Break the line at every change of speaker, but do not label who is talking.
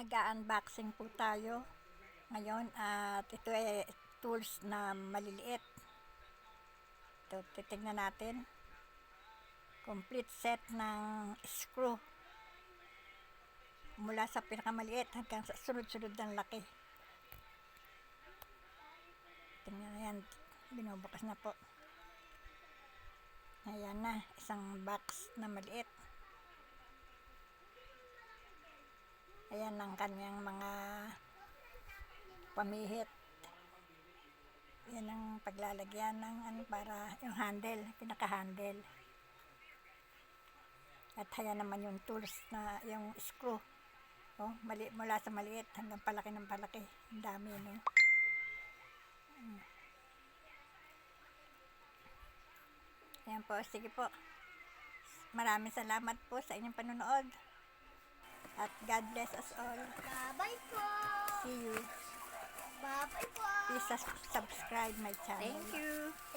Mag-unboxing po tayo ngayon at ito ay tools na maliliit. Ito, titignan natin. Complete set ng screw. Mula sa pinakamaliit hanggang sa sunod-sunod ng laki. Tingnan na yan. Binubukas na po. Ayan na. Isang box na maliit. Ayan ang kanyang mga pamihit. Yan ang paglalagyan ng para yung handle, pinaka-handle. At ayan naman yung tools na yung screw. Oh, mula sa maliit hanggang palaki ng palaki. Ang dami, no? Ayan po, sige po. Maraming salamat po sa inyong panonood. At God bless us all.
Bye-bye po.
See you.
Bye-bye po.
Please subscribe my channel.
Thank you.